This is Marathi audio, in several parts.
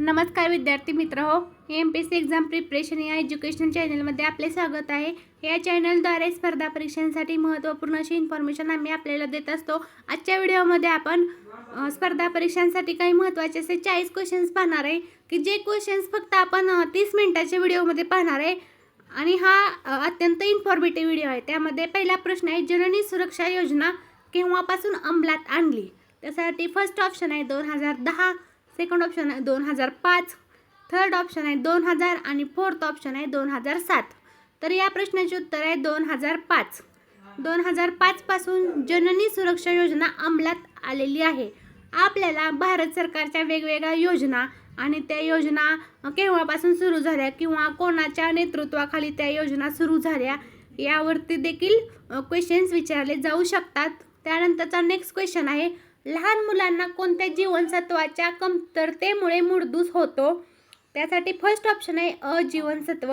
नमस्कार विद्यार्थी मित्र हो, MPSC एक्झाम प्रिपरेशन या एज्युकेशन चॅनलमध्ये आपले स्वागत आहे. या चॅनलद्वारे स्पर्धा परीक्षांसाठी महत्त्वपूर्ण अशी इन्फॉर्मेशन आम्ही आपल्याला देत असतो. आजच्या व्हिडिओमध्ये आपण स्पर्धा परीक्षांसाठी काही महत्त्वाचे असे 40 क्वेश्चन्स पाहणार आहे की जे क्वेश्चन्स फक्त आपण 30 मिनिटाच्या व्हिडिओमध्ये पाहणार आहे आणि हा अत्यंत इन्फॉर्मेटिव्ह व्हिडिओ आहे. त्यामध्ये पहिला प्रश्न आहे, जननी सुरक्षा योजना केव्हापासून अंमलात आणली? त्यासाठी फर्स्ट ऑप्शन आहे 2010, सेकंड ऑप्शन आहे 2005, थर्ड ऑप्शन आहे 2000 आणि फोर्थ ऑप्शन आहे 2007. तर या प्रश्नाचे उत्तर आहे 2005. 2005 पासून जननी सुरक्षा योजना अंमलात आलेली आहे. आपल्याला भारत सरकारच्या वेगवेगळ्या योजना आणि त्या योजना केव्हापासून सुरू झाल्या किंवा कोणाच्या नेतृत्वाखाली त्या योजना सुरू झाल्या यावरती देखील क्वेश्चन्स विचारले जाऊ शकतात. त्यानंतरचा नेक्स्ट क्वेश्चन आहे, लहान मुलांना कोणत्या जीवनसत्वाच्या कमतरतेमुळे मुडदूस होतो? त्यासाठी फर्स्ट ऑप्शन आहे अ जीवनसत्व,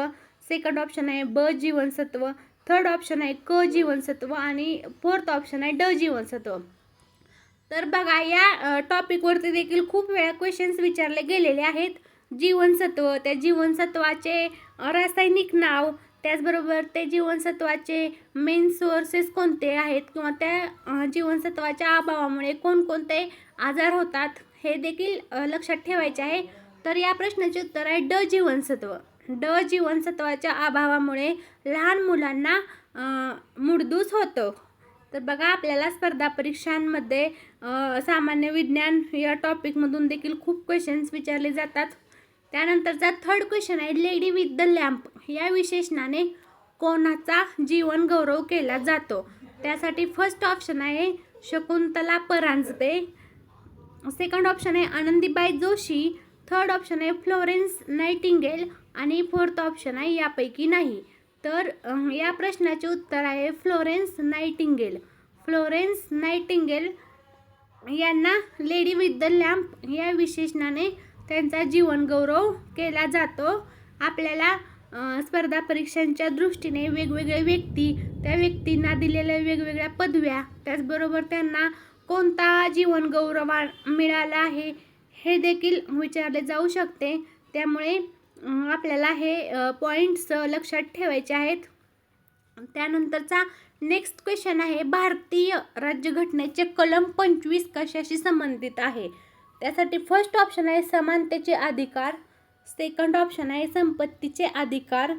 सेकंड ऑप्शन आहे ब जीवनसत्व, थर्ड ऑप्शन आहे क जीवनसत्व आणि फोर्थ ऑप्शन आहे ड जीवनसत्व. तर बघा, या टॉपिकवरती देखील खूप वेळा क्वेश्चन्स विचारले गेलेले आहेत. जीवनसत्व, त्या जीवनसत्वाचे रासायनिक नाव, त्याचबरोबर ते जीवनसत्वाचे मेन सोर्सेस कोणते आहेत किंवा त्या जीवनसत्वाच्या अभावामुळे कोणकोणते आजार होतात हे देखील लक्षात ठेवायचे आहे. तर या प्रश्नाचे उत्तर आहे ड जीवनसत्व. ड जीवनसत्वाच्या अभावामुळे लहान मुलांना मुडदूस होतं. तर बघा, आपल्याला स्पर्धा परीक्षांमध्ये सामान्य विज्ञान या टॉपिकमधून देखील खूप क्वेश्चन्स विचारले जातात. त्यानंतरचा थर्ड क्वेश्चन आहे, लेडी विथ द लॅम्प या विशेषणाने कोणाचा जीवन गौरव केला जातो? त्यासाठी फर्स्ट ऑप्शन आहे शकुंतला परांजपे, सेकंड ऑप्शन आहे आनंदीबाई जोशी, थर्ड ऑप्शन आहे फ्लोरेन्स नाइटिंगेल आणि फोर्थ ऑप्शन आहे यापैकी नाही. तर या प्रश्नाचे उत्तर आहे फ्लोरेन्स नाइटिंगेल. फ्लोरेन्स नाइटिंगेल यांना लेडी विथ द लॅम्प या विशेषणाने त्यांचा जीवन गौरव केला जातो. आपल्याला स्पर्धा परीक्षांच्या दृष्टीने वेगवेगळे व्यक्ती, त्या व्यक्तींना दिलेल्या वेगवेगळ्या पदव्या, त्याचबरोबर त्यांना कोणता जीवन गौरव मिळाला आहे हे देखील विचारले जाऊ शकते. त्यामुळे आपल्याला हे पॉईंट्स लक्षात ठेवायचे आहेत. त्यानंतरचा नेक्स्ट क्वेश्चन आहे, भारतीय राज्यघटनेचे कलम 25 कशाशी संबंधित आहे? त्यासाठी फर्स्ट ऑप्शन आहे समानतेचे अधिकार, सेकंड ऑप्शन आहे संपत्तीचे अधिकार,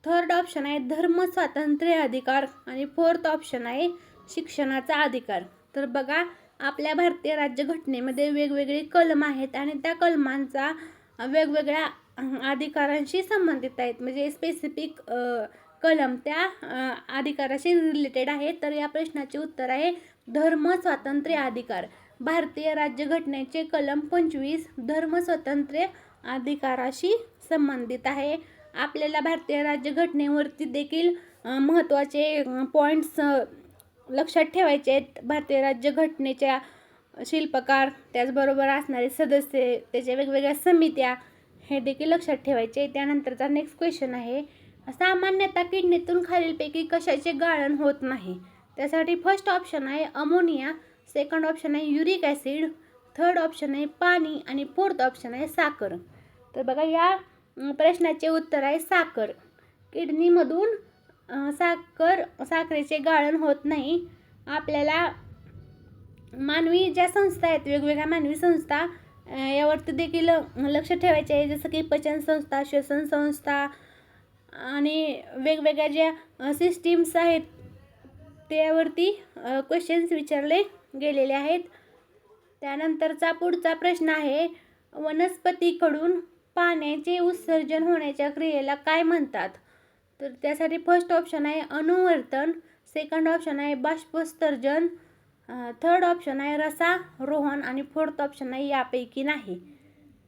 थर्ड ऑप्शन आहे धर्म स्वातंत्र्य अधिकार आणि फोर्थ ऑप्शन आहे शिक्षणाचा अधिकार. तर बघा, आपल्या भारतीय राज्यघटनेमध्ये वेगवेगळे कलम आहेत आणि त्या कलमांचा वेगवेगळ्या अधिकारांशी संबंधित आहेत, म्हणजे स्पेसिफिक कलम त्या अधिकाराशी रिलेटेड आहे. तर या प्रश्नाचे उत्तर आहे धर्म स्वातंत्र्य अधिकार. भारतीय राज्यघटनेचे कलम 25 धर्म स्वातंत्र्य अधिकाराशी संबंधित आहे. आपल्याला भारतीय राज्यघटनेवरती देखील महत्त्वाचे पॉईंट्स लक्षात ठेवायचे आहेत. भारतीय राज्यघटनेच्या शिल्पकार, त्याचबरोबर असणारे सदस्य, त्याच्या वेगवेगळ्या समित्या हे देखील लक्षात ठेवायचे. त्यानंतरचा नेक्स्ट क्वेश्चन आहे, सामान्यतः किडनीतून खालीलपैकी कशाचे गाळण होत नाही? त्यासाठी फर्स्ट ऑप्शन आहे अमोनिया, सेकंड ऑप्शन आहे युरिक ॲसिड, थर्ड ऑप्शन आहे पाणी आणि फोर्थ ऑप्शन आहे साखर. तर बघा, या प्रश्नाचे उत्तर आहे साखर. किडनीमधून साखरेचे गाळण होत नाही. आपल्याला मानवी ज्या संस्था आहेत, वेगवेगळ्या मानवी संस्था यावरती देखील लक्ष ठेवायचे आहे, जसं की पचन संस्था, श्वसन संस्था आणि वेगवेगळ्या ज्या सिस्टीम्स आहेत त्यावरती क्वेश्चन्स विचारले गेलेले आहेत. त्यानंतरचा पुढचा प्रश्न आहे, वनस्पतीकडून पाण्याचे उत्सर्जन होण्याच्या क्रियेला काय म्हणतात? तर त्यासाठी फर्स्ट ऑप्शन आहे अनुवर्तन, सेकंड ऑप्शन आहे बाष्पोत्सर्जन, थर्ड ऑप्शन आहे रसारोहण आणि फोर्थ ऑप्शन आहे यापैकी नाही.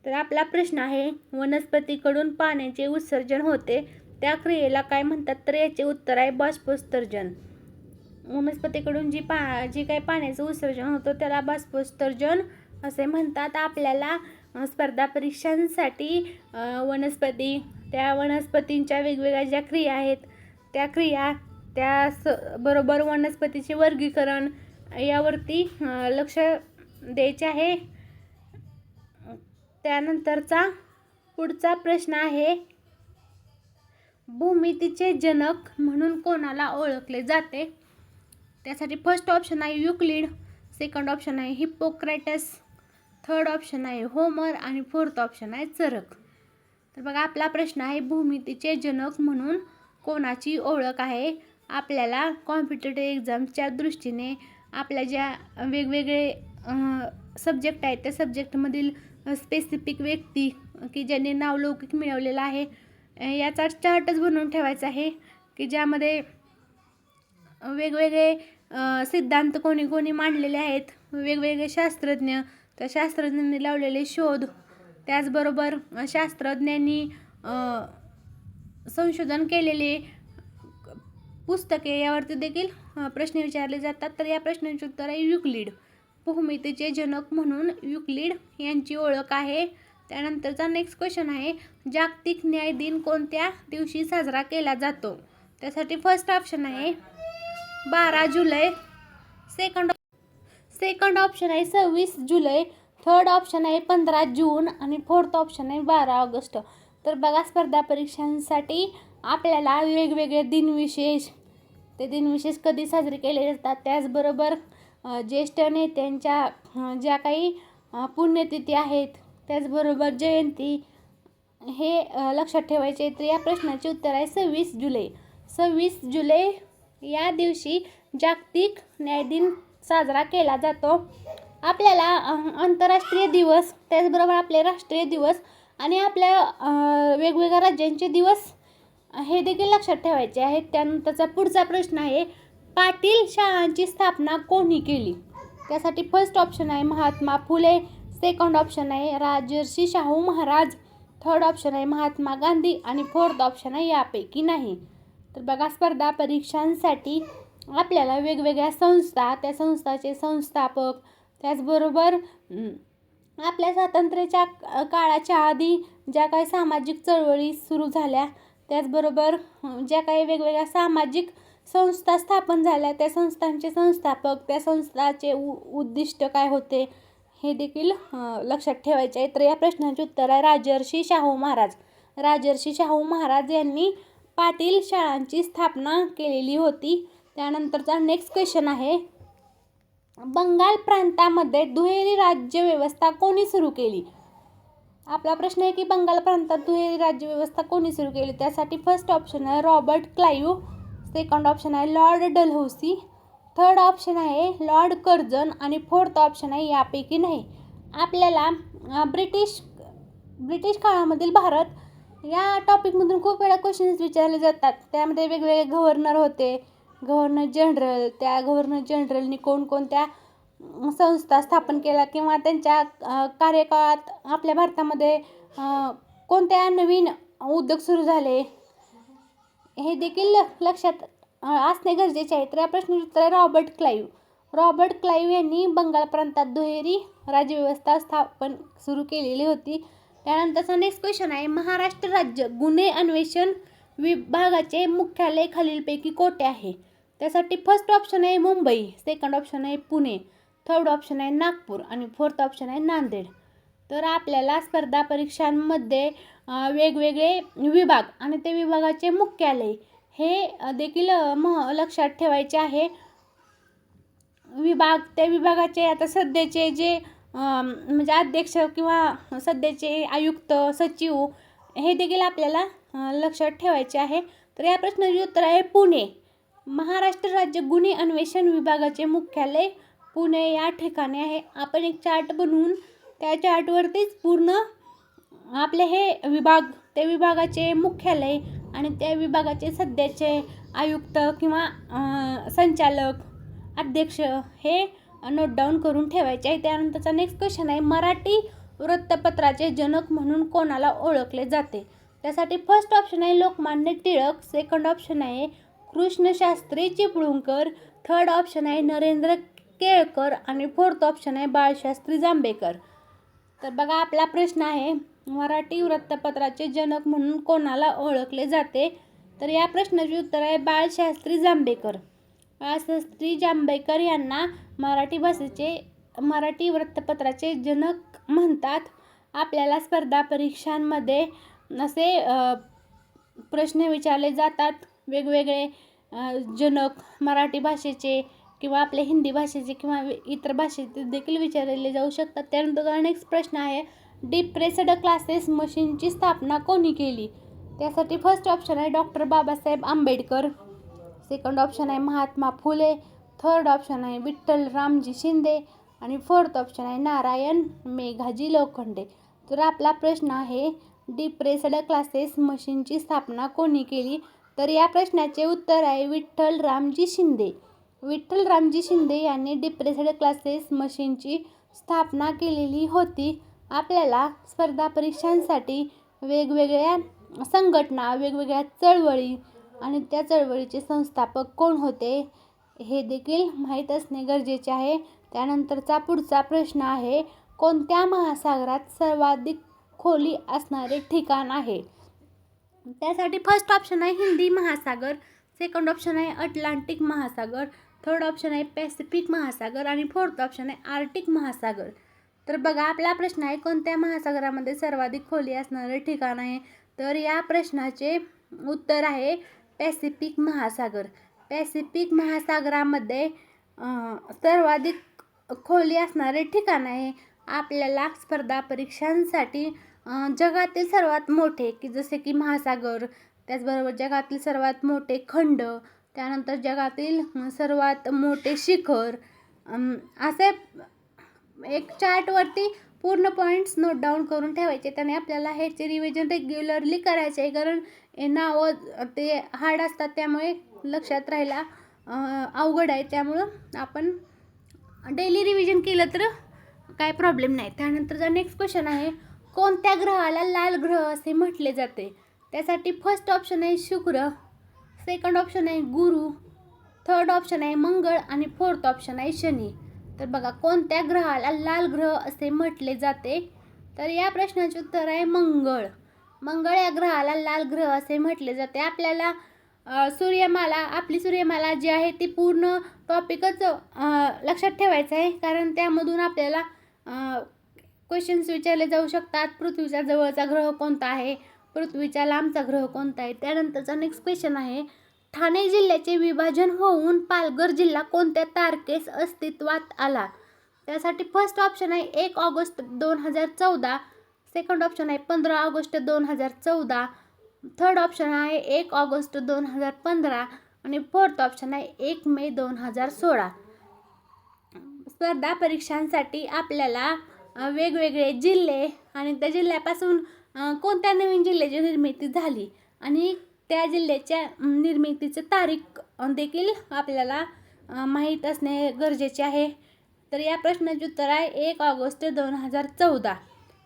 तर आपला प्रश्न आहे, वनस्पतीकडून पाण्याचे उत्सर्जन होते त्या क्रियेला काय म्हणतात? तर याचे उत्तर आहे बाष्पोत्सर्जन. वनस्पतीकडून जी काही पाण्याचं उत्सर्जन होतं त्याला बाष्पोत्सर्जन असे म्हणतात. आपल्याला स्पर्धा परीक्षांसाठी वनस्पती, त्या वनस्पतींच्या वेगवेगळ्या ज्या क्रिया आहेत त्या क्रिया, बरोबर वनस्पतीचे वर्गीकरण यावरती लक्ष द्यायचे आहे. त्यानंतरचा पुढचा प्रश्न आहे, भूमितीचे जनक म्हणून कोणाला ओळखले जाते? त्यासाठी फर्स्ट ऑप्शन आहे युक्लिड, सेकंड ऑप्शन आहे हिप्पोक्रेटस, थर्ड ऑप्शन आहे होमर आणि फोर्थ ऑप्शन आहे चरक. तर बघा आपला प्रश्न आहे, भूमितीचे जनक म्हणून कोणाची ओळख आहे? आपल्याला कॉम्पिटेटिव्ह एक्झामच्या दृष्टीने आपल्या ज्या वेगवेगळे सब्जेक्ट आहेत त्या सब्जेक्टमधील स्पेसिफिक व्यक्ती की ज्यांनी नावलौकिक मिळवलेला आहे याचा चार्टच बनवून ठेवायचा आहे की ज्यामध्ये वेगवेगळे सिद्धांत कोणी कोणी मांडलेले आहेत, वेगवेगळे शास्त्रज्ञ, त्या शास्त्रज्ञांनी लावलेले शोध, त्याचबरोबर शास्त्रज्ञांनी संशोधन केलेले पुस्तके यावरती देखील प्रश्न विचारले जातात. तर या प्रश्नाचे उत्तर आहे युक्लिड. भूमितीचे जनक म्हणून युक्लिड यांची ओळख आहे. त्यानंतरचा नेक्स्ट क्वेश्चन आहे, जागतिक न्याय दिन कोणत्या दिवशी साजरा केला जातो? त्यासाठी फर्स्ट ऑप्शन आहे 12 जुलै, सेकंड ऑप्शन आहे 26 जुलै, थर्ड ऑप्शन आहे 15 जून आणि फोर्थ ऑप्शन आहे 12 ऑगस्ट. तर बघा स्पर्धा परीक्षांसाठी आपल्याला वेगवेगळे दिनविशेष, ते दिनविशेष कधी साजरे केले जातात, त्याचबरोबर ज्येष्ठ नेत्यांच्या ज्या काही पुण्यतिथी आहेत, त्याचबरोबर जयंती हे लक्षात ठेवायचे. तर या प्रश्नाचे उत्तर आहे 26 जुलै. 26 जुलै या दिवशी जागतिक न्याय दिन साजरा केला जातो. आपल्याला आंतरराष्ट्रीय दिवस, त्याचबरोबर आपले राष्ट्रीय दिवस आणि आपल्या वेगवेगळ्या राज्यांचे दिवस हे देखील लक्षात ठेवायचे आहेत. त्यानंतरचा पुढचा प्रश्न आहे, पाटील शाळांची स्थापना कोणी केली? त्यासाठी फर्स्ट ऑप्शन आहे महात्मा फुले, सेकंड ऑप्शन आहे राजर्षी शाहू महाराज, थर्ड ऑप्शन आहे महात्मा गांधी आणि फोर्थ ऑप्शन आहे यापैकी नाही. तर बघा स्पर्धा परीक्षांसाठी आपल्याला वेगवेगळ्या संस्था, त्या संस्थाचे संस्थापक, त्याचबरोबर आपल्या स्वातंत्र्याच्या काळाच्या आधी ज्या काही सामाजिक चळवळी सुरू झाल्या, त्याचबरोबर ज्या काही वेगवेगळ्या सामाजिक संस्था स्थापन झाल्या, त्या संस्थांचे संस्थापक, त्या संस्थाचे उद्दिष्ट काय होते हे देखील लक्षात ठेवायचे आहे. तर या प्रश्नाचे उत्तर आहे राजर्षी शाहू महाराज. राजर्षी शाहू महाराज यांनी पाटील शाळांची स्थापना केलेली होती. त्यानंतरचा नेक्स्ट क्वेश्चन आहे, बंगाल प्रांतामध्ये दुहेरी राज्यव्यवस्था कोणी सुरू केली? आपला प्रश्न आहे की बंगाल प्रांतात दुहेरी राज्यव्यवस्था कोणी सुरू केली? त्यासाठी फर्स्ट ऑप्शन आहे रॉबर्ट क्लाइव्ह, सेकंड ऑप्शन आहे लॉर्ड डलहौसी, थर्ड ऑप्शन आहे लॉर्ड कर्झन आणि फोर्थ ऑप्शन आहे यापैकी नाही. आपल्याला ब्रिटिश काळामधील भारत या टॉपिकमधून खूप वेळा क्वेश्चन्स विचारले जातात. त्यामध्ये वेगवेगळे गव्हर्नर होते, गव्हर्नर जनरल, त्या गव्हर्नर जनरलनी कोणकोणत्या संस्था स्थापन केल्या किंवा त्यांच्या कार्यकाळात आपल्या भारतामध्ये कोणत्या नवीन उद्योग सुरू झाले हे देखील लक्षात असणे गरजेचे आहे. तर या प्रश्नाचे उत्तर आहे रॉबर्ट क्लाइव्ह. रॉबर्ट क्लाइव्ह यांनी बंगाल प्रांतात दुहेरी राज्यव्यवस्था स्थापन सुरू केलेली होती. त्यानंतरचा नेक्स्ट क्वेश्चन आहे, महाराष्ट्र राज्य गुन्हे अन्वेषण विभागाचे मुख्यालय खालीलपैकी कोठे आहे? त्यासाठी फर्स्ट ऑप्शन आहे मुंबई, सेकंड ऑप्शन आहे पुणे, थर्ड ऑप्शन आहे नागपूर आणि फोर्थ ऑप्शन आहे नांदेड. तर आपल्याला स्पर्धा परीक्षांमध्ये वेगवेगळे विभाग आणि ते विभागाचे मुख्यालय हे देखील लक्षात ठेवायचे आहे. विभाग, त्या विभागाचे आता सध्याचे जे म्हणजे अध्यक्ष किंवा सध्याचे आयुक्त, सचिव हे देखील आपल्याला लक्षात ठेवायचे आहे. तर या प्रश्नाचे उत्तर आहे पुणे. महाराष्ट्र राज्य गुन्हे अन्वेषण विभागाचे मुख्यालय पुणे या ठिकाणी आहे. आपण एक चार्ट बनवून त्या चार्टवरतीच पूर्ण आपले हे विभाग, त्या विभागाचे मुख्यालय आणि त्या विभागाचे सध्याचे आयुक्त किंवा संचालक, अध्यक्ष हे नोट डाऊन करून ठेवायचे आहे. त्यानंतरचा नेक्स्ट क्वेश्चन आहे, मराठी वृत्तपत्राचे जनक म्हणून कोणाला ओळखले जाते? त्यासाठी फर्स्ट ऑप्शन आहे लोकमान्य टिळक, सेकंड ऑप्शन आहे कृष्णशास्त्री चिपळूणकर, थर्ड ऑप्शन आहे नरेंद्र केळकर आणि फोर्थ ऑप्शन आहे बाळशास्त्री जांभेकर. तर बघा आपला प्रश्न आहे, मराठी वृत्तपत्राचे जनक म्हणून कोणाला ओळखले जाते? तर या प्रश्नाचे उत्तर आहे बाळशास्त्री जांभेकर. बाळशास्त्री जांभेकर यांना मराठी वृत्तपत्राचे जनक म्हणतात. आपल्याला स्पर्धा परीक्षांमध्ये असे प्रश्न विचारले जातात. वेगवेगळे जनक मराठी भाषेचे किंवा आपल्या हिंदी भाषेचे किंवा इतर भाषेचे देखील विचारले जाऊ शकतात. त्यानंतर नेक्स्ट प्रश्न आहे, डिप्रेस्ड क्लासेस मशीनची स्थापना कोणी केली? त्यासाठी फर्स्ट ऑप्शन आहे doctor Babasaheb Ambedkar, second option आहे महात्मा फुले, थर्ड ऑप्शन आहे विठ्ठल रामजी शिंदे आणि फोर्थ ऑप्शन आहे नारायण मेघाजी लोखंडे. तर आपला प्रश्न आहे, डिप्रेस्ड क्लासेस मशीनची स्थापना कोणी केली? तर या प्रश्नाचे उत्तर आहे विठ्ठल रामजी शिंदे. विठ्ठल रामजी शिंदे यांनी डिप्रेस्ड क्लासेस मशीनची स्थापना केलेली होती. आपल्याला स्पर्धा परीक्षांसाठी वेगवेगळ्या संघटना, वेगवेगळ्या चळवळी आणि त्या चळवळीचे संस्थापक कोण होते हे देखील माहीत असणे गरजेचे आहे. त्यानंतरचा पुढचा प्रश्न आहे, कोणत्या महासागरात सर्वाधिक खोली असणारे ठिकाण आहे? त्यासाठी फर्स्ट ऑप्शन आहे हिंदी महासागर, सेकंड ऑप्शन आहे अटलांटिक महासागर, थर्ड ऑप्शन आहे पॅसिफिक महासागर आणि फोर्थ ऑप्शन आहे आर्टिक महासागर. तर बघा आपला प्रश्न आहे, कोणत्या महासागरामध्ये सर्वाधिक खोली असणारे ठिकाण आहे? तर या प्रश्नाचे उत्तर आहे पॅसिफिक महासागर. पॅसिफिक महासागरामध्ये सर्वाधिक खोली असणारे ठिकाण आहे. आपल्याला स्पर्धा परीक्षांसाठी जगातील सर्वात मोठे की जसे की महासागर, त्याचबरोबर जगातील सर्वात मोठे खंड, त्यानंतर जगातील सर्वात मोठे शिखर, असे एक चार्टवरती पूर्ण पॉईंट्स नोट डाऊन करून ठेवायचे. त्याने आपल्याला ह्याचे रिव्हिजन रेग्युलरली करायचे आहे, कारण हे नावं ते हार्ड असतात त्यामुळे लक्षात राहायला अवघड आहे. त्यामुळं आपण डेली रिव्हिजन केलं तर काय प्रॉब्लेम नाही. त्यानंतरचा नेक्स्ट क्वेश्चन आहे, कोणत्या ग्रहाला लाल ग्रह असे म्हटले जाते? त्यासाठी फर्स्ट ऑप्शन आहे शुक्र, सेकंड ऑप्शन आहे गुरु, थर्ड ऑप्शन आहे मंगळ आणि फोर्थ ऑप्शन आहे शनी. तर बघा कोणत्या ग्रहाला लाल ग्रह असे म्हटले जाते? तर या प्रश्नाचे उत्तर आहे मंगळ. मंगळ या ग्रहाला लाल ग्रह असे म्हटले जाते. आपल्याला आपली सूर्यमाला जी आहे ती पूर्ण टॉपिकच लक्षात ठेवायचं आहे, कारण त्यामधून आपल्याला क्वेश्चन्स विचारले जाऊ शकतात. पृथ्वीच्या जवळचा ग्रह कोणता आहे, पृथ्वीच्या लांबचा ग्रह कोणता आहे. त्यानंतरचा नेक्स्ट क्वेश्चन आहे, ठाणे जिल्ह्याचे विभाजन होऊन पालघर जिल्हा कोणत्या तारखेस अस्तित्वात आला? त्यासाठी फर्स्ट ऑप्शन आहे 1 ऑगस्ट 2014, सेकंड ऑप्शन आहे 15 ऑगस्ट 2014, थर्ड ऑप्शन आहे 1 ऑगस्ट 2015 आणि फोर्थ ऑप्शन आहे 1 मे 2016. स्पर्धा परीक्षांसाठी आपल्याला वेगवेगळे जिल्हे आणि त्या जिल्ह्यापासून कोणत्या नवीन जिल्ह्याची निर्मिती झाली आणि त्या जिल्ह्याच्या निर्मितीची तारीख देखील आपल्याला माहीत असणे गरजेचे आहे. तर या प्रश्नाचे उत्तर आहे 1 ऑगस्ट 2014.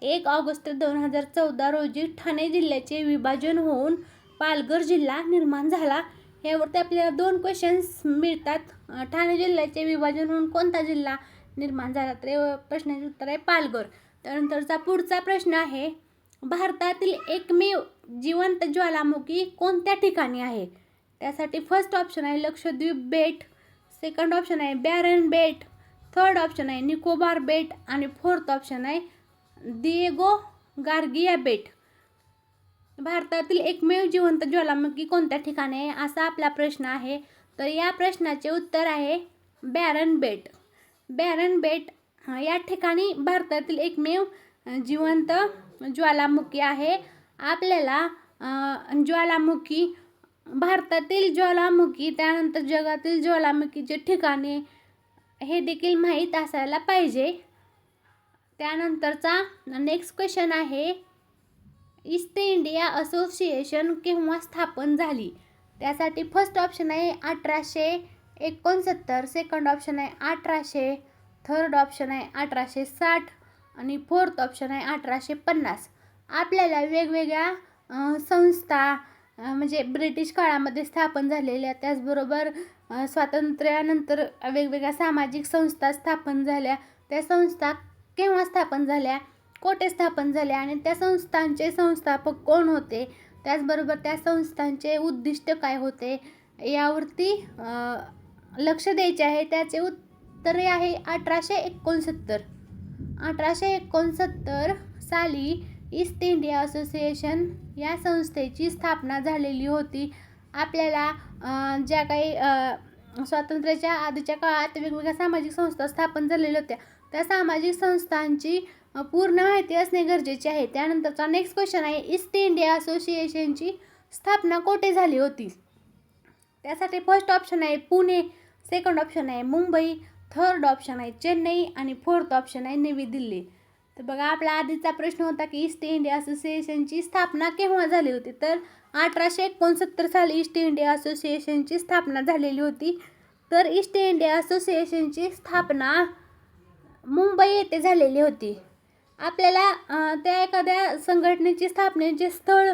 1 ऑगस्ट 2014 रोजी ठाणे जिल्ह्याचे विभाजन होऊन पालघर जिल्हा निर्माण झाला. यावरती आपल्याला 2 क्वेश्चन्स मिळतात. ठाणे जिल्ह्याचे विभाजन होऊन कोणता जिल्हा निर्माण झाला? तर प्रश्नाचे उत्तर आहे पालघर. त्यानंतरचा पुढचा प्रश्न आहे, भारतातील एकमेव जिवंत ज्वालामुखी कोणत्या ठिकाणी आहे? त्यासाठी फर्स्ट ऑप्शन आहे लक्षद्वीप बेट, सेकंड ऑप्शन आहे बॅरन बेट, थर्ड ऑप्शन आहे निकोबार बेट आणि फोर्थ ऑप्शन आहे दिएगो गार्गिया बेट. भारतातील एकमेव जिवंत ज्वालामुखी कोणत्या ठिकाणी आहे असा आपला प्रश्न आहे. तर या प्रश्नाचे उत्तर आहे बॅरन बेट. बॅरन बेट या ठिकाणी भारतातील एकमेव जिवंत ज्वालामुखी आहे. आपल्याला ज्वालामुखी, भारतातील ज्वालामुखी, त्यानंतर जगातील ज्वालामुखीचे ठिकाणे हे देखील माहीत असायला पाहिजे. त्यानंतरचा नेक्स्ट क्वेश्चन आहे, ईस्ट इंडिया असोसिएशन केव्हा स्थापन झाली? त्यासाठी फर्स्ट ऑप्शन आहे 1869, सेकंड ऑप्शन आहे 1800, थर्ड ऑप्शन आहे 1860 आणि फोर्थ ऑप्शन आहे 1850. आपल्याला वेगवेगळ्या संस्था म्हणजे ब्रिटिश काळामध्ये स्थापन झालेल्या, त्याचबरोबर स्वातंत्र्यानंतर वेगवेगळ्या सामाजिक संस्था स्थापन झाल्या. त्या संस्था केव्हा स्थापन झाल्या, कोठे स्थापन झाल्या आणि त्या संस्थांचे संस्थापक कोण होते, त्याचबरोबर त्या संस्थांचे उद्दिष्ट काय होते यावरती लक्ष द्यायचे आहे. त्याचे उत्तर आहे 1869. 1869 साली ईस्ट इंडिया असोसिएशन या संस्थेची स्थापना झालेली होती? आपल्याला ज्या काही स्वातंत्र्याच्या आधीच्या काळात वेगवेगळ्या सामाजिक संस्था स्थापन झालेल्या होत्या, त्या सामाजिक संस्थांची पूर्ण माहिती असणे गरजेचे आहे. त्यानंतरचा नेक्स्ट क्वेश्चन आहे, ईस्ट इंडिया असोसिएशनची स्थापना कोठे झाली होती? त्यासाठी फर्स्ट ऑप्शन आहे पुणे, सेकंड ऑप्शन आहे मुंबई, थर्ड ऑप्शन आहे चेन्नई आणि फोर्थ ऑप्शन आहे नवी दिल्ली. तर बघा, आपला आधीचा प्रश्न होता की ईस्ट इंडिया असोसिएशनची स्थापना केव्हा झाली होती? तर 1869 साली ईस्ट इंडिया असोसिएशनची स्थापना झालेली होती. तर ईस्ट इंडिया असोसिएशनची स्थापना मुंबई येथे झालेली होती. आपल्याला त्या एखाद्या संघटनेची स्थापनेचे स्थळ,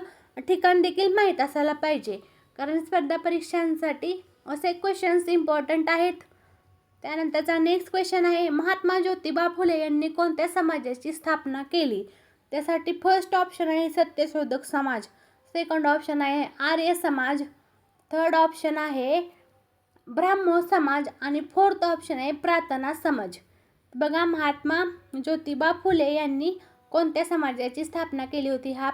ठिकाण देखील माहीत असायला पाहिजे, कारण स्पर्धा परीक्षांसाठी असे क्वेश्चन्स इम्पॉर्टंट आहेत. त्यानंतरचा नेक्स्ट क्वेश्चन आहे, महात्मा ज्योतिबा फुले यांनी कोणत्या समाजाची स्थापना केली? त्यासाठी फर्स्ट ऑप्शन आहे सत्यशोधक समाज, सेकंड ऑप्शन आहे आर्य समाज, थर्ड ऑप्शन आहे ब्राह्मो समाज आणि फोर्थ ऑप्शन आहे प्रार्थना समाज. बघा, महात्मा ज्योतिबा फुले यांनी कोणत्या समाजाची स्थापना केली होती हा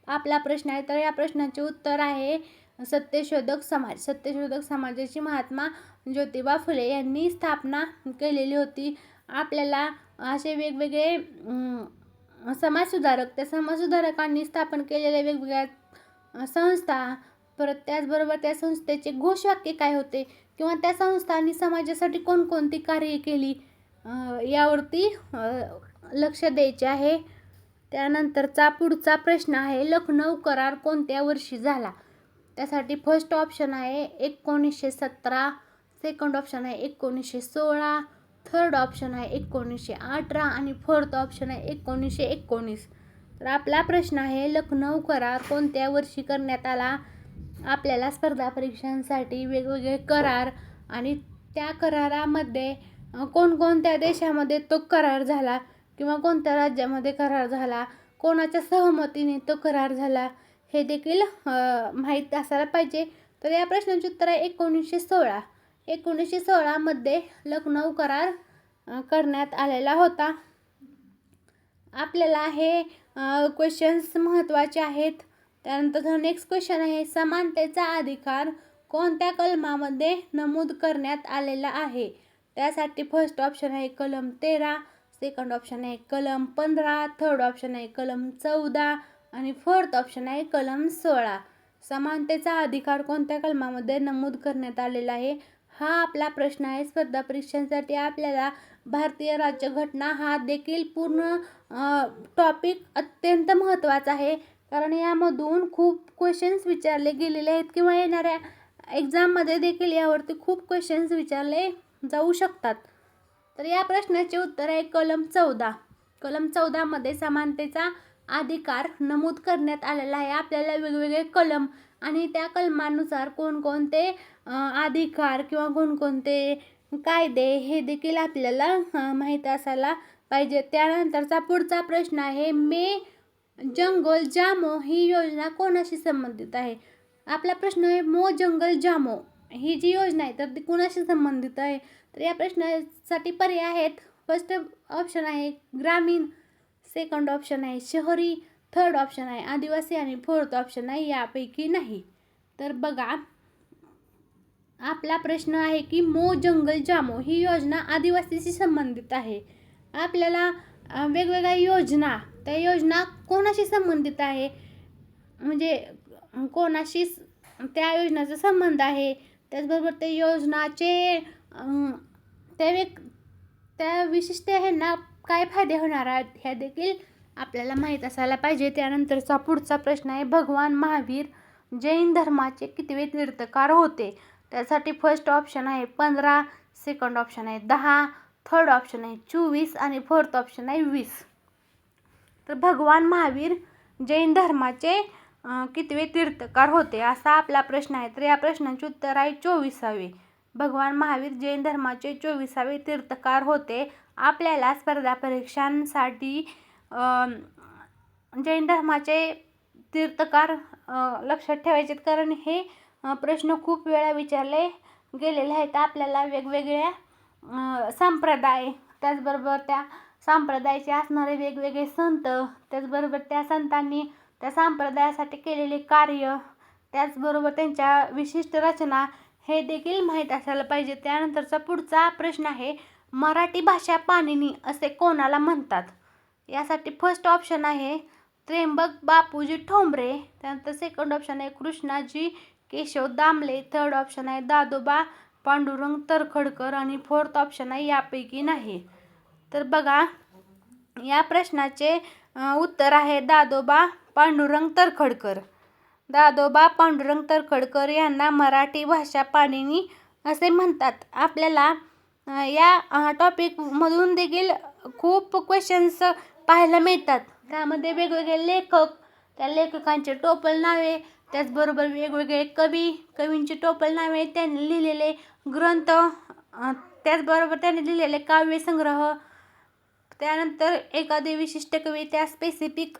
आपला प्रश्न आहे. तर या प्रश्नाचे उत्तर आहे सत्यशोधक समाज. सत्यशोधक समाजाची महात्मा ज्योतिबा फुले यांनी स्थापना केलेली होती. आपल्याला असे वेगवेगळे समाजसुधारक, त्या समाजसुधारकांनी स्थापन केलेल्या वेगवेगळ्या संस्था, परत त्याचबरोबर त्या संस्थेचे घोषवाक्य काय होते किंवा त्या संस्थांनी समाजासाठी कोणकोणती कार्य केली यावरती लक्ष द्यायचे आहे. त्यानंतरचा पुढचा प्रश्न आहे, लखनौ करार कोणत्या वर्षी झाला? त्यासाठी फर्स्ट ऑप्शन आहे 1917, सेकंड ऑप्शन आहे 1916, थर्ड ऑप्शन आहे 1918 आणि फोर्थ ऑप्शन आहे 1919. तर आपला प्रश्न आहे, लखनौ करार कोणत्या वर्षी करण्यात आला? आपल्याला स्पर्धा परीक्षांसाठी वेगवेगळे करार आणि त्या करारामध्ये कोणकोणत्या देशामध्ये तो करार झाला किंवा कोणत्या राज्यामध्ये करार झाला, कोणाच्या सहमतीने तो करार झाला, हे देखील माहीत असायला पाहिजे. तर या प्रश्नाचे उत्तर आहे 1916. 1916 मध्ये लखनौ करार करण्यात आलेला होता. आपल्याला हे क्वेश्चन्स महत्त्वाचे आहेत. त्यानंतर नेक्स्ट क्वेश्चन आहे, समानतेचा अधिकार कोणत्या कलमामध्ये नमूद करण्यात आलेला आहे? त्यासाठी फर्स्ट ऑप्शन आहे कलम 13, सेकंड ऑप्शन आहे कलम 15, थर्ड ऑप्शन आहे कलम 14 आणि फोर्थ ऑप्शन आहे कलम 16. समानतेचा अधिकार कोणत्या कलमामध्ये नमूद करण्यात आलेला आहे हा आपला प्रश्न आहे. स्पर्धा परीक्षांसाठी आपल्याला भारतीय राज्यघटना हा देखील पूर्ण टॉपिक अत्यंत महत्त्वाचा आहे, कारण यामधून खूप क्वेश्चन्स विचारले गेलेले आहेत किंवा येणाऱ्या एक्झाममध्ये देखील यावरती खूप क्वेश्चन्स विचारले जाऊ शकतात. तर या प्रश्नाचे उत्तर आहे कलम 14. कलम 14 मध्ये समानतेचा अधिकार नमूद करण्यात आलेला आहे. आपल्याला वेगवेगळे कलम आणि त्या कलमानुसार कोणकोणते अधिकार किंवा कोणकोणते कायदे हे देखील आपल्याला माहीत असायला पाहिजे. त्यानंतरचा पुढचा प्रश्न आहे, मे जंगल जामो ही योजना कोणाशी संबंधित आहे? आपला प्रश्न आहे मो जंगल जामो ही जी योजना आहे तर ती कोणाशी संबंधित आहे? तर या प्रश्नासाठी पर्याय आहेत. फर्स्ट ऑप्शन आहे ग्रामीण, सेकंड ऑप्शन आहे शहरी, थर्ड ऑप्शन आहे आदिवासी आणि फोर्थ ऑप्शन आहे यापैकी नाही. तर बघा, आपला प्रश्न आहे की मो जंगल जामो ही योजना आदिवासीशी संबंधित आहे. आपल्याला वेगवेगळ्या योजना, त्या योजना कोणाशी संबंधित आहे, म्हणजे कोणाशी त्या योजनाचा संबंध आहे, त्याचबरोबर त्या योजनाचे त्या विशिष्ट ह्यांना काय फायदे होणार आहेत ह्या देखील आपल्याला माहीत असायला पाहिजे. त्यानंतरचा पुढचा प्रश्न आहे, भगवान महावीर जैन धर्माचे कितवे तीर्थकार होते? त्यासाठी फर्स्ट ऑप्शन आहे 15, सेकंड ऑप्शन आहे 10, थर्ड ऑप्शन आहे 24 आणि फोर्थ ऑप्शन आहे 20. तर भगवान महावीर जैन धर्माचे कितवे तीर्थकार होते असा आपला प्रश्न आहे. तर या प्रश्नाचे उत्तर आहे 24वे. भगवान महावीर जैन धर्माचे 24वे तीर्थकार होते. आपल्याला स्पर्धा परीक्षांसाठी जैन धर्माचे तीर्थकार लक्षात ठेवायचे, कारण हे प्रश्न खूप वेळा विचारले गेलेले आहेत. आपल्याला वेगवेगळ्या संप्रदाय, त्याचबरोबर त्या संप्रदायाचे असणारे वेगवेगळे संत, त्याचबरोबर त्या संतांनी त्या संप्रदायासाठी केलेले कार्य, त्याचबरोबर त्यांच्या विशिष्ट रचना हे देखील माहीत असायला पाहिजे. त्यानंतरचा पुढचा प्रश्न आहे, मराठी भाषा पाणिनी असे कोणाला म्हणतात? यासाठी फर्स्ट ऑप्शन आहे त्र्यंबक बापूजी ठोंबरे, त्यानंतर सेकंड ऑप्शन आहे कृष्णाजी केशव दामले, थर्ड ऑप्शन आहे दादोबा पांडुरंग तरखडकर आणि फोर्थ ऑप्शन आहे यापैकी नाही. तर बघा, या प्रश्नाचे उत्तर आहे दादोबा पांडुरंग तरखडकर. दादोबा पांडुरंग तरखडकर यांना मराठी भाषा पाणिनी असे म्हणतात. आपल्याला या टॉपिकमधून देखील खूप क्वेश्चन्स पाहायला मिळतात. त्यामध्ये वेगवेगळे लेखक, त्या लेखकांचे टोपल नावे, त्याचबरोबर वेगवेगळे कवींची टोपल नावे, त्यांनी लिहिलेले ग्रंथ, त्याचबरोबर त्यांनी लिहिलेले काव्यसंग्रह, त्यानंतर एखादे विशिष्ट कवी त्या स्पेसिफिक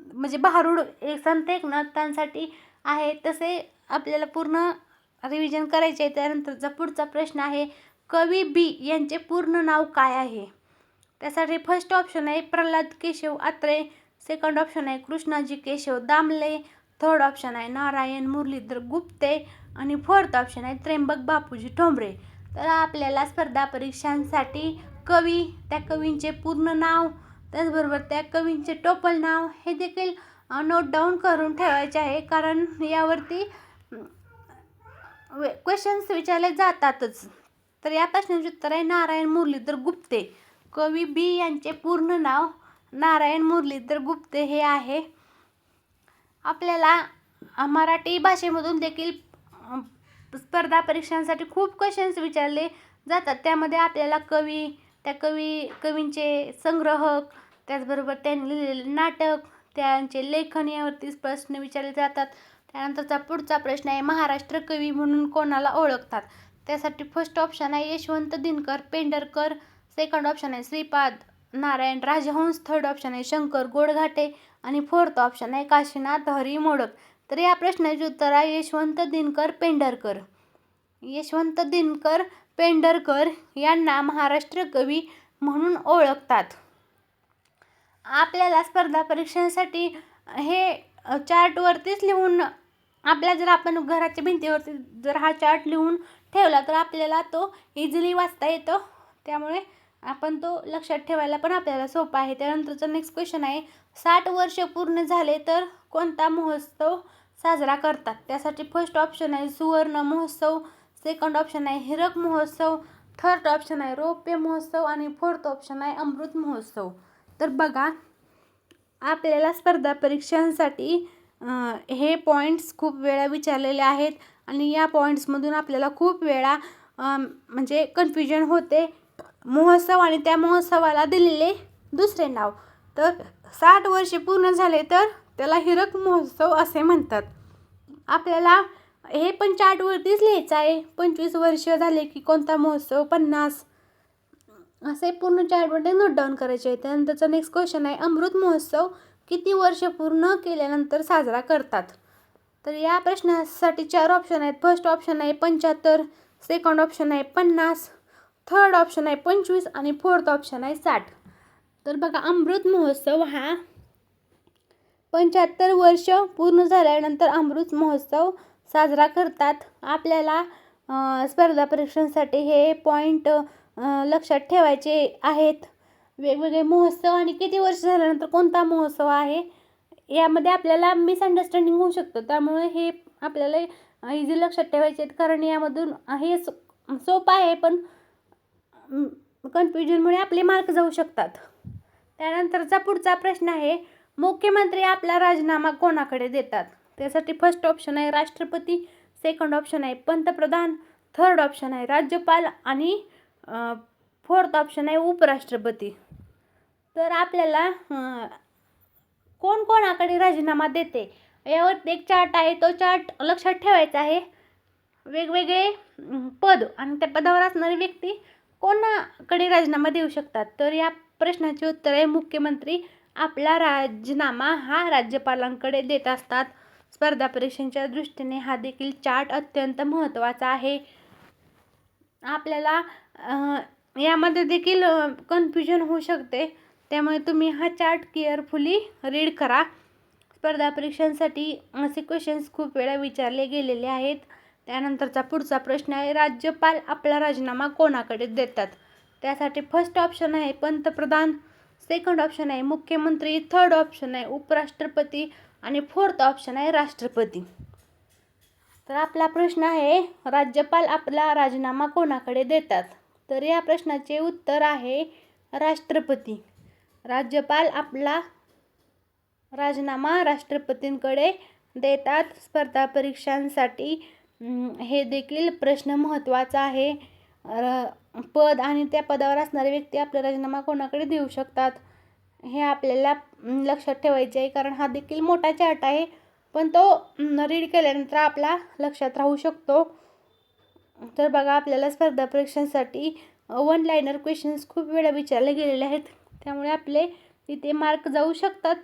म्हणजे भारूड संत एकनाथांसाठी आहे तसे आपल्याला पूर्ण रिव्हिजन करायचे आहे. त्यानंतरचा पुढचा प्रश्न आहे, कवी बी यांचे पूर्ण नाव काय आहे? त्यासाठी फर्स्ट ऑप्शन आहे प्रल्हाद केशव आत्रे, सेकंड ऑप्शन आहे कृष्णाजी केशव दामले, थर्ड ऑप्शन आहे नारायण मुरलीधर गुप्ते आणि फोर्थ ऑप्शन आहे त्र्यंबक बापूजी ठोंबरे. तर आपल्याला स्पर्धा परीक्षांसाठी कवी, त्या कवींचे पूर्ण नाव, त्याचबरोबर त्या कवींचे टोपल नाव हे देखील नोट डाऊन करून ठेवायचे आहे, कारण यावरती क्वेश्चन्स विचारले जातातच. तर या प्रश्नाचे उत्तर आहे नारायण मुरलीधर गुप्ते. कवी बी यांचे पूर्ण नाव नारायण मुरलीधर गुप्ते हे आहे. आपल्याला मराठी भाषेमधून देखील स्पर्धा परीक्षांसाठी खूप क्वेश्चन्स विचारले जातात. त्यामध्ये आपल्याला कवी, त्या कवींचे संग्रहक, त्याचबरोबर त्यांनी लिहिलेले नाटक, त्यांचे लेखन यावरती प्रश्न विचारले जातात. त्यानंतरचा पुढचा प्रश्न आहे, महाराष्ट्र कवी म्हणून कोणाला ओळखतात? त्यासाठी फर्स्ट ऑप्शन आहे यशवंत दिनकर पेंढरकर, सेकंड ऑप्शन आहे श्रीपाद नारायण राजहंस, थर्ड ऑप्शन आहे शंकर गोडघाटे आणि फोर्थ ऑप्शन आहे काशीनाथ हरी मोडक. तर या प्रश्नाचे उत्तर आहे यशवंत दिनकर पेंढरकर. यशवंत दिनकर पेंढरकर यांना महाराष्ट्र कवी म्हणून ओळखतात. आपल्याला स्पर्धा परीक्षांसाठी हे चार्टवरतीच लिहून, जर आपण घराच्या भिंतीवरती जर हा चार्ट लिहून ठेवला तर आपल्याला तो इझिली वाचता येतो. त्यामुळे आपण तो लक्षात ठेवायला पण आपल्याला सोपा आहे. त्यानंतरचा नेक्स्ट क्वेश्चन आहे, 60 वर्ष पूर्ण झाले तर कोणता महोत्सव साजरा करतात? त्यासाठी फर्स्ट ऑप्शन आहे सुवर्ण महोत्सव, सेकंड ऑप्शन आहे हिरक महोत्सव, थर्ड ऑप्शन आहे रौप्य महोत्सव आणि फोर्थ ऑप्शन आहे अमृत महोत्सव. तर बघा, आपल्याला स्पर्धा परीक्षांसाठी हे पॉईंट्स खूप वेळा विचारलेले आहेत आणि या पॉईंट्समधून आपल्याला खूप वेळा म्हणजे कन्फ्युजन होते. महोत्सव आणि त्या महोत्सवाला दिलेले दुसरे नाव. तर 60 वर्षे पूर्ण झाले तर त्याला हिरक महोत्सव असे म्हणतात. आपल्याला हे पण चार्टवरतीच लिहायचं आहे. 25 वर्ष झाले की कोणता महोत्सव, 50 असे पूर्ण चार्टवरती नोट डाऊन करायचे आहे. त्यानंतरचा नेक्स्ट क्वेश्चन आहे, अमृत महोत्सव किती वर्ष पूर्ण केल्यानंतर साजरा करतात? तर या प्रश्नासाठी 4 ऑप्शन आहेत. फर्स्ट ऑप्शन आहे 75, सेकंड ऑप्शन आहे 50, थर्ड ऑप्शन आहे 25 आणि फोर्थ ऑप्शन आहे 60. तर बघा, अमृत महोत्सव हा 75 वर्ष पूर्ण झाल्यानंतर अमृत महोत्सव साजरा करतात. आपल्याला स्पर्धा परीक्षांसाठी हे पॉईंट लक्षात ठेवायचे आहेत. वेगवेगळे महोत्सव आणि किती वर्ष झाल्यानंतर कोणता महोत्सव आहे यामध्ये आपल्याला मिसअंडरस्टँडिंग होऊ शकतं. त्यामुळे हे आपल्याला इझी लक्षात ठेवायचे आहेत, कारण यामधून हे सोपं आहे पण कन्फ्युजनमुळे आपले मार्क जाऊ शकतात. त्यानंतरचा पुढचा प्रश्न आहे, मुख्यमंत्री आपला राजीनामा कोणाकडे देतात? त्यासाठी फर्स्ट ऑप्शन आहे राष्ट्रपती, सेकंड ऑप्शन आहे पंतप्रधान, थर्ड ऑप्शन आहे राज्यपाल आणि फोर्थ ऑप्शन आहे उपराष्ट्रपती. तर आपल्याला कोण कोणाकडे राजीनामा देते यावर एक चार्ट आहे, तो चार्ट लक्षात ठेवायचा आहे. वेगवेगळे पद आणि त्या पदावर असणारी व्यक्ती कोणाकडे राजीनामा देऊ शकतात? तर या प्रश्नाचे उत्तर आहे मुख्यमंत्री आपला राजीनामा हा राज्यपालांकडे देत असतात. स्पर्धा परीक्षांच्या दृष्टीने हा देखील चार्ट अत्यंत महत्त्वाचा आहे. आपल्याला यामध्ये देखील कन्फ्युजन होऊ शकते, त्यामुळे तुम्ही हा चार्ट केअरफुली रीड करा. स्पर्धा परीक्षांसाठी असे क्वेश्चन्स खूप वेळा विचारले गेलेले आहेत. त्यानंतरचा पुढचा प्रश्न आहे, राज्यपाल आपला राजीनामा कोणाकडे देतात? त्यासाठी फर्स्ट ऑप्शन आहे पंतप्रधान, सेकंड ऑप्शन आहे मुख्यमंत्री, थर्ड ऑप्शन आहे उपराष्ट्रपती आणि फोर्थ ऑप्शन आहे राष्ट्रपती. तर आपला प्रश्न आहे, राज्यपाल आपला राजीनामा कोणाकडे देतात? तर या प्रश्नाचे उत्तर आहे राष्ट्रपती. राज्यपाल आपला राजीनामा राष्ट्रपतींकडे देतात. स्पर्धा परीक्षांसाठी हे देखील प्रश्न महत्त्वाचा आहे. पद आणि त्या पदावर असणारे व्यक्ती आपला राजीनामा कोणाकडे देऊ शकतात हे आपल्याला लक्षात ठेवायचे आहे, कारण हा देखील मोठा चार्ट आहे, पण तो रीड केल्यानंतर आपला लक्षात राहू शकतो. तर बघा, आपल्याला स्पर्धा परीक्षांसाठी वन लाईनर क्वेश्चन्स खूप वेळा विचारले गेलेले आहेत, त्यामुळे आपले इथे मार्क जाऊ शकतात.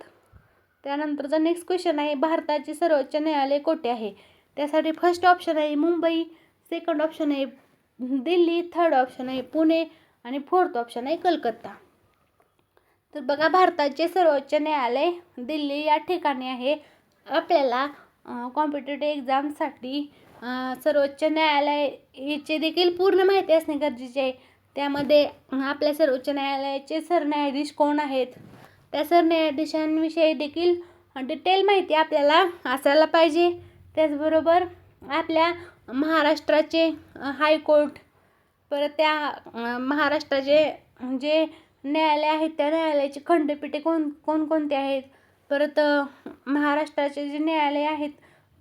त्यानंतरचा नेक्स्ट क्वेश्चन आहे, भारताचे सर्वोच्च न्यायालय कोठे आहे? त्यासाठी फर्स्ट ऑप्शन आहे मुंबई, सेकंड ऑप्शन आहे दिल्ली, थर्ड ऑप्शन आहे पुणे आणि फोर्थ ऑप्शन आहे कलकत्ता. तर बघा, भारताचे सर्वोच्च न्यायालय दिल्ली या ठिकाणी आहे. आपल्याला कॉम्पिटेटिव्ह एक्झामसाठी सर्वोच्च न्यायालयाचे देखील पूर्ण माहिती असणे गरजेचे आहे. त्यामध्ये आपल्या सर्वोच्च न्यायालयाचे सरन्यायाधीश कोण आहेत, त्या सरन्यायाधीशांविषयी देखील डिटेल माहिती आपल्याला असायला पाहिजे. त्याचबरोबर आपल्या महाराष्ट्राचे हायकोर्ट, परत त्या महाराष्ट्राचे जे न्यायालय आहेत त्या न्यायालयाची खंडपीठे कोणकोणते आहेत, परत महाराष्ट्राचे जे न्यायालय आहेत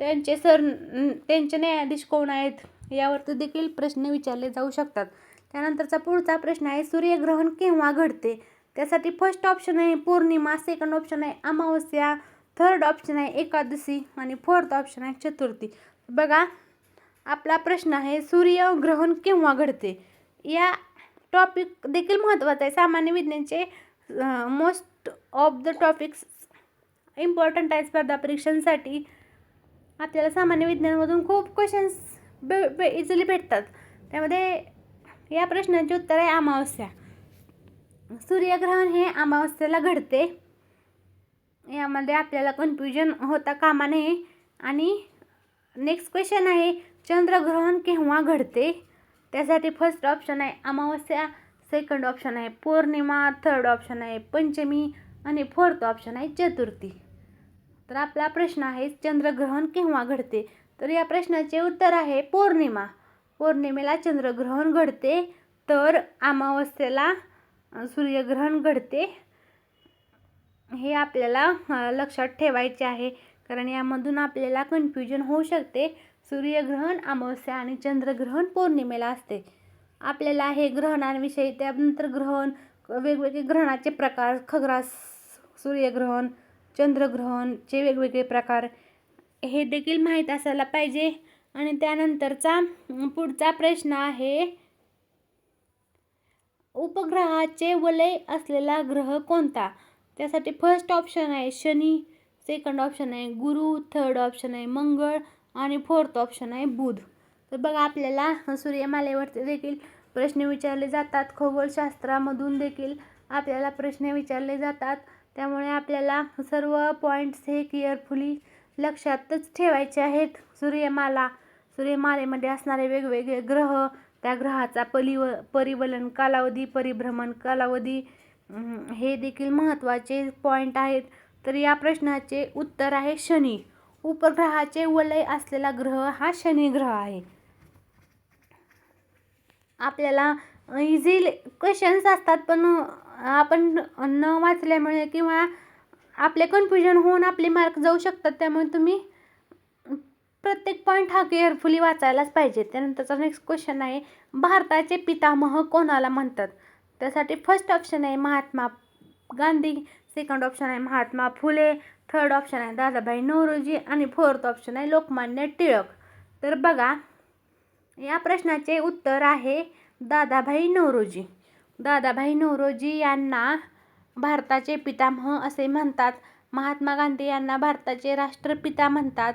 त्यांचे न्यायाधीश कोण आहेत, यावरती देखील प्रश्न विचारले जाऊ शकतात. त्यानंतरचा पुढचा प्रश्न आहे, सूर्यग्रहण केव्हा घडते? त्यासाठी फर्स्ट ऑप्शन आहे पौर्णिमा, सेकंड ऑप्शन आहे अमावस्या, थर्ड ऑप्शन आहे एकादशी आणि फोर्थ ऑप्शन आहे चतुर्थी. बघा, आपला प्रश्न आहे सूर्यग्रहण केव्हा घडते? या टॉपिक देखील महत्त्वाचा आहे. सामान्य विज्ञानचे most of the topics important आहे स्पर्धा परीक्षांसाठी. आपल्याला सामान्य विज्ञानामधून खूप क्वेश्चन्स इझिली भेटतात. त्यामध्ये या प्रश्नाचे उत्तर आहे अमावस्या. सूर्यग्रहण हे अमावस्येला घडते. यामध्ये आपल्याला कन्फ्युजन होता कामा नये. आणि नेक्स्ट क्वेश्चन आहे, चंद्रग्रहण केव्हा घडते? त्यासाठी फर्स्ट ऑप्शन आहे अमावस्या, सेकंड ऑप्शन आहे पौर्णिमा, थर्ड ऑप्शन आहे पंचमी आणि फोर्थ ऑप्शन आहे चतुर्थी. तर आपला प्रश्न आहे चंद्रग्रहण केव्हा घडते? तर या प्रश्नाचे उत्तर आहे पौर्णिमा. पौर्णिमेला चंद्रग्रहण घडते, तर अमावस्येला सूर्यग्रहण घडते. हे आपल्याला लक्षात ठेवायचे आहे, कारण यामधून आपल्याला कन्फ्युजन होऊ शकते. सूर्यग्रहण अमावस्या आणि चंद्रग्रहण पौर्णिमेला असते. आपल्याला हे ग्रहणांविषयी, त्यानंतर ग्रहण, वेगवेगळे ग्रहणाचे प्रकार, खग्रास, सूर्यग्रहण, चंद्रग्रहणचे वेगवेगळे प्रकार हे देखील माहीत असायला पाहिजे. आणि त्यानंतरचा पुढचा प्रश्न आहे, उपग्रहाचे वलय असलेला ग्रह कोणता? त्यासाठी फर्स्ट ऑप्शन आहे शनी, सेकंड ऑप्शन आहे गुरु, थर्ड ऑप्शन आहे मंगळ आणि फोर्थ ऑप्शन आहे बुध. तर बघा, आपल्याला सूर्यमालेवरती देखील प्रश्न विचारले जातात. खगोलशास्त्रामधून देखील आपल्याला प्रश्न विचारले जातात. त्यामुळे आपल्याला सर्व पॉईंट्स हे केअरफुली लक्षातच ठेवायचे आहेत. सूर्यमालेमध्ये असणारे वेगवेगळे ग्रह, त्या ग्रहाचा परिवलन कालावधी, परिभ्रमण कालावधी हे देखील महत्त्वाचे पॉईंट आहेत. तर या प्रश्नाचे उत्तर आहे शनी. उपग्रहाचे वलय असलेला ग्रह हा शनी ग्रह आहे. आपल्याला इझी क्वेश्चन्स असतात, पण आपण न वाचल्यामुळे किंवा आपले कन्फ्युजन होऊन आपले मार्क जाऊ शकतात. त्यामुळे तुम्ही प्रत्येक पॉईंट हा केअरफुली वाचायलाच पाहिजे. त्यानंतरचा नेक्स्ट क्वेश्चन आहे, भारताचे पितामह कोणाला म्हणतात? त्यासाठी फर्स्ट ऑप्शन आहे महात्मा गांधी, सेकंड ऑप्शन आहे महात्मा फुले, थर्ड ऑप्शन आहे दादाभाई नौरोजी आणि फोर्थ ऑप्शन आहे लोकमान्य टिळक. तर बघा, या प्रश्नाचे उत्तर आहे दादाभाई नौरोजी. दादाभाई नौरोजी यांना भारताचे पितामह असे म्हणतात. महात्मा गांधी यांना भारताचे राष्ट्रपिता म्हणतात.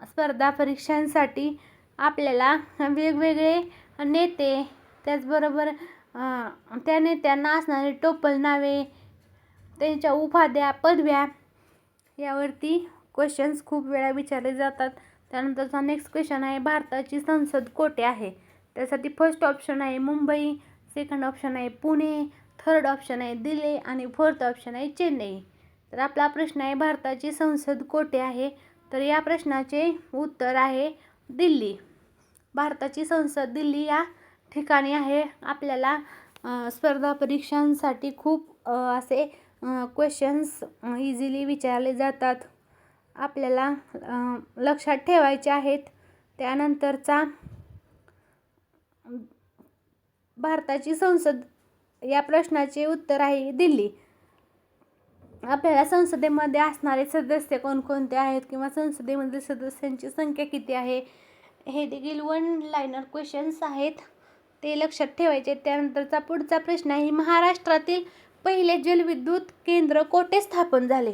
स्पर्धा परीक्षांसाठी आपल्याला वेगवेगळे नेते, त्याचबरोबर त्या नेत्यांना असणारी टोपल नावे, त्यांच्या उपाध्या, पदव्या यावरती क्वेश्चन्स खूप वेळा विचारले जातात. त्यानंतरचा नेक्स्ट क्वेश्चन आहे, भारताची संसद कोठे आहे? त्यासाठी फर्स्ट ऑप्शन आहे मुंबई, सेकंड ऑप्शन आहे पुणे, थर्ड ऑप्शन आहे दिल्ली आणि फोर्थ ऑप्शन आहे चेन्नई. तर आपला प्रश्न आहे, भारताची संसद कोठे आहे? तर या प्रश्नाचे उत्तर आहे दिल्ली. भारताची संसद दिल्ली या ठिकाणी आहे. आपल्याला स्पर्धा परीक्षांसाठी खूप असे क्वेश्चन्स इझिली विचारले जातात, आपल्याला लक्षात ठेवायचे आहेत. त्यानंतरचा भारताची संसद या प्रश्नाचे उत्तर आहे दिल्ली. आपल्याला संसदेमध्ये असणारे सदस्य कोणकोणते आहेत किंवा संसदेमधील सदस्यांची संख्या किती आहे हे देखील वन लाइनर क्वेश्चन्स आहेत, ते लक्षात ठेवायचे. त्यानंतरचा पुढचा प्रश्न आहे, महाराष्ट्रातील पहिले जलविद्युत केंद्र कोठे स्थापन झाले?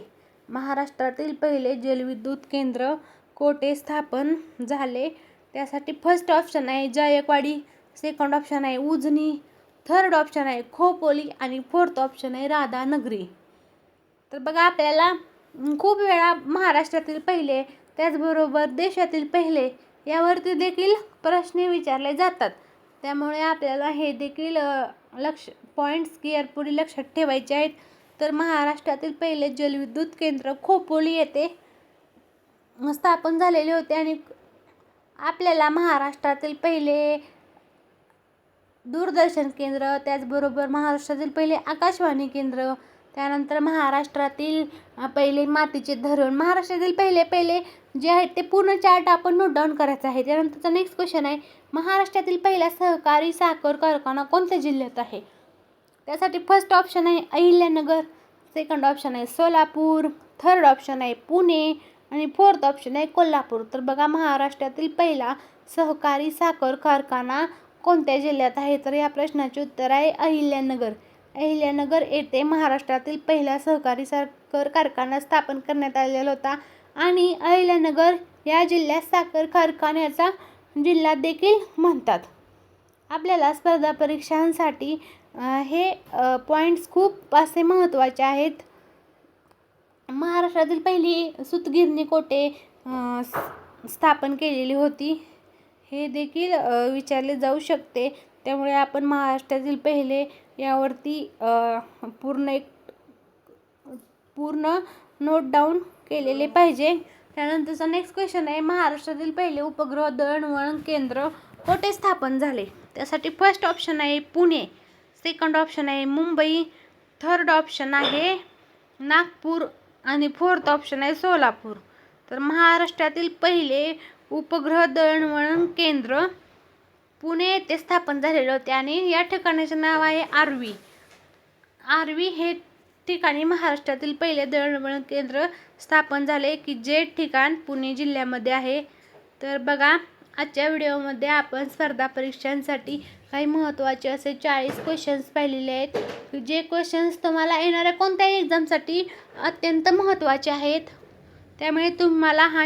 महाराष्ट्रातील पहिले जलविद्युत केंद्र कोठे स्थापन झाले? त्यासाठी फर्स्ट ऑप्शन आहे जायकवाडी, सेकंड ऑप्शन आहे उजनी, थर्ड ऑप्शन आहे खोपोली आणि फोर्थ ऑप्शन आहे राधानगरी. तर बघा, आपल्याला खूप वेळा महाराष्ट्रातील पहिले, त्याचबरोबर देशातील पहिले यावरती देखील प्रश्न विचारले जातात. त्यामुळे आपल्याला हे देखील पॉईंट्स केअरफुली लक्षात ठेवायचे आहेत. तर महाराष्ट्रातील पहिले जलविद्युत केंद्र खोपोली येथे स्थापन झालेले होते. आणि आपल्याला महाराष्ट्रातील पहिले दूरदर्शन केंद्र, त्याचबरोबर महाराष्ट्रातील पहिले आकाशवाणी केंद्र, त्यानंतर महाराष्ट्रातील पहिले मातीचे धरण, महाराष्ट्रातील पहिले जे आहेत ते पूर्ण चार्ट आपण नोट डाऊन करायचा आहे. त्यानंतरचा नेक्स्ट क्वेश्चन आहे, महाराष्ट्रातील पहिला सहकारी साखर कारखाना कोणत्या जिल्ह्यात आहे? त्यासाठी फर्स्ट ऑप्शन आहे अहिल्यानगर, सेकंड ऑप्शन आहे सोलापूर, थर्ड ऑप्शन आहे पुणे आणि फोर्थ ऑप्शन आहे कोल्हापूर. तर बघा, महाराष्ट्रातील पहिला सहकारी साखर कारखाना कोणत्या जिल्ह्यात आहे? तर या प्रश्नाचे उत्तर आहे अहिल्यानगर. अहिल्यानगर येथे महाराष्ट्रातील पहिला सहकारी साखर कारखाना स्थापन करण्यात आलेला होता आणि अहिल्यानगर या जिल्ह्यात साखर कारखान्याचा जिल्हा देखील म्हणतात. आपल्याला स्पर्धा परीक्षांसाठी हे पॉईंट्स खूप असे महत्त्वाचे आहेत. महाराष्ट्रातील पहिली सूतगिरणी कोठे स्थापन केलेली होती हे देखील विचारले जाऊ शकते. त्यामुळे आपण महाराष्ट्रातील पहिले यावरती पूर्ण नोट डाऊन केलेले पाहिजे. त्यानंतरचा नेक्स्ट क्वेश्चन आहे, महाराष्ट्रातील पहिले उपग्रह दळणवळण केंद्र कोठे स्थापन झाले? त्यासाठी फर्स्ट ऑप्शन आहे पुणे, सेकंड ऑप्शन आहे मुंबई, थर्ड ऑप्शन आहे नागपूर आणि फोर्थ ऑप्शन आहे सोलापूर. तर महाराष्ट्रातील पहिले उपग्रह दळणवळण केंद्र पुणे येथे स्थापन झालेले होते आणि या ठिकाणाचे नाव आहे आर्वी. आर्वी हे ठिकाणी महाराष्ट्रातील पहिले दळणवळण केंद्र स्थापन झाले की जे ठिकाण पुणे जिल्ह्यामध्ये आहे. तर बघा, आजच्या व्हिडिओमध्ये आपण स्पर्धा परीक्षांसाठी काही महत्त्वाचे असे 40 क्वेश्चन्स पाहिलेले आहेत, जे क्वेश्चन्स तुम्हाला येणाऱ्या कोणत्याही एक्झामसाठी अत्यंत महत्त्वाचे आहेत. त्यामुळे तुम्हाला हा